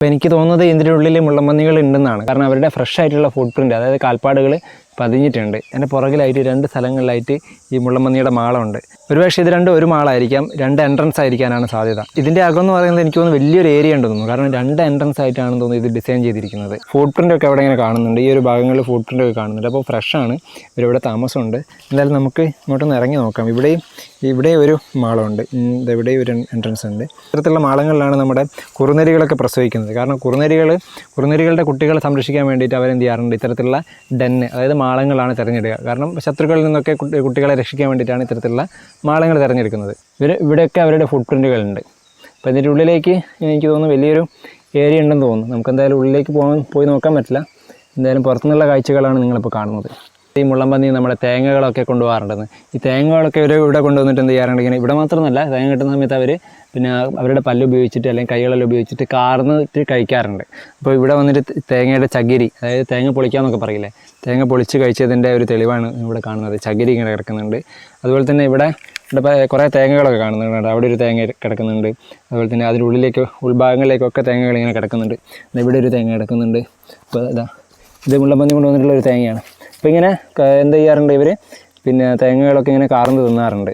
അപ്പോൾ എനിക്ക് തോന്നുന്നത് ഇതിൻ്റെ ഉള്ളിൽ മുള്ളൻപന്നികൾ ഉണ്ടെന്നാണ്. കാരണം അവരുടെ ഫ്രഷ് ആയിട്ടുള്ള ഫുട് പ്രിൻറ്റ്, അതായത് കാൽപ്പാടുകൾ പതിഞ്ഞിട്ടുണ്ട്. എൻ്റെ പുറകിലായിട്ട് 2 സ്ഥലങ്ങളിലായിട്ട് ഈ മുള്ളൻപന്നിയുടെ മാളമുണ്ട്. ഒരുപക്ഷെ ഇത് രണ്ടും ഒരു മാളായിരിക്കാം, 2 എൻട്രൻസ് ആയിരിക്കാനാണ് സാധ്യത. ഇതിൻ്റെ അകം എന്ന് പറയുന്നത് എനിക്ക് തോന്നുന്നു വലിയൊരു ഏരിയ ഉണ്ടെന്ന് തോന്നുന്നു. കാരണം 2 എൻട്രൻസ് ആയിട്ടാണെന്ന് തോന്നുന്നു ഇത് ഡിസൈൻ ചെയ്തിരിക്കുന്നത്. ഫുട് പ്രിൻ്റ് ഒക്കെ അവിടെ ഇങ്ങനെ കാണുന്നുണ്ട്, ഈ ഒരു ഭാഗങ്ങളിൽ ഫുട് പ്രിൻ്റ് ഒക്കെ കാണുന്നുണ്ട്. അപ്പോൾ ഫ്രഷാണ്, ഇവരിവിടെ താമസമുണ്ട്. എന്തായാലും നമുക്ക് ഇങ്ങോട്ടൊന്ന് ഇറങ്ങി നോക്കാം. ഇവിടെ ഒരു മാളമുണ്ട്, ഇവിടെ ഒരു എൻട്രൻസ് ഉണ്ട്. ഇത്തരത്തിലുള്ള മാളങ്ങളിലാണ് നമ്മുടെ കുറുനരികളൊക്കെ പ്രസവിക്കുന്നത്. കാരണം കുറുനരികളുടെ കുട്ടികളെ സംരക്ഷിക്കാൻ വേണ്ടിയിട്ട് അവരെന്ത് ചെയ്യാറുണ്ട്, ഇത്തരത്തിലുള്ള ഡെന്ന്, അതായത് മാളങ്ങളാണ് തിരഞ്ഞെടുക്കുക. കാരണം ശത്രുക്കളിൽ നിന്നൊക്കെ കുട്ടികളെ രക്ഷിക്കാൻ വേണ്ടിയിട്ടാണ് ഇത്തരത്തിലുള്ള മാളങ്ങൾ തിരഞ്ഞെടുക്കുന്നത്. ഇവിടെയൊക്കെ അവരുടെ ഫുട് പ്രിൻ്റുകളുണ്ട്. അപ്പോൾ ഇതിൻ്റെ ഉള്ളിലേക്ക് എനിക്ക് തോന്നുന്നു വലിയൊരു ഏരിയ ഉണ്ടെന്ന് തോന്നുന്നു. നമുക്ക് എന്തായാലും ഉള്ളിലേക്ക് പോയി നോക്കാൻ പറ്റില്ല. എന്തായാലും പുറത്തുനിന്നുള്ള കാഴ്ചകളാണ് നിങ്ങളിപ്പോൾ കാണുന്നത്. ഈ മുള്ളൻപന്നി നമ്മുടെ തേങ്ങകളൊക്കെ കൊണ്ടുപോകാറുണ്ടെന്ന്. ഈ തേങ്ങകളൊക്കെ ഇവിടെ കൊണ്ടുവന്നിട്ട് എന്ത് ചെയ്യാറുണ്ട്, ഇങ്ങനെ ഇവിടെ മാത്രമല്ല, തേങ്ങ കിട്ടുന്ന സമയത്ത് അവർ പിന്നെ അവരുടെ പല്ല് ഉപയോഗിച്ചിട്ട് അല്ലെങ്കിൽ കൈകളെല്ലാം ഉപയോഗിച്ചിട്ട് കാർന്നിട്ട് കഴിക്കാറുണ്ട്. അപ്പോൾ ഇവിടെ വന്നിട്ട് തേങ്ങയുടെ ചകിരി, അതായത് തേങ്ങ പൊളിക്കാമെന്നൊക്കെ പറയില്ലേ, തേങ്ങ പൊളിച്ച് കഴിച്ചതിൻ്റെ ഒരു തെളിവാണ് ഇവിടെ കാണുന്നത്. ചകിരി ഇങ്ങനെ കിടക്കുന്നുണ്ട്. അതുപോലെ തന്നെ ഇവിടെ കുറേ തേങ്ങകളൊക്കെ കാണുന്നുണ്ട്. അവിടെ ഒരു തേങ്ങ കിടക്കുന്നുണ്ട്. അതുപോലെ തന്നെ അതിൻ്റെ ഉൾഭാഗങ്ങളിലേക്കൊക്കെ തേങ്ങകൾ ഇങ്ങനെ കിടക്കുന്നുണ്ട്. ഇവിടെ ഒരു തേങ്ങ കിടക്കുന്നുണ്ട്. അപ്പോൾ ഇത് മുള്ളൻപന്നി കൊണ്ടുവന്നിട്ടുള്ള ഒരു തേങ്ങയാണ്. അപ്പോൾ ഇങ്ങനെ എന്ത് ചെയ്യാറുണ്ട് ഇവർ, പിന്നെ തേങ്ങകളൊക്കെ ഇങ്ങനെ കാർന്ന് തിന്നാറുണ്ട്.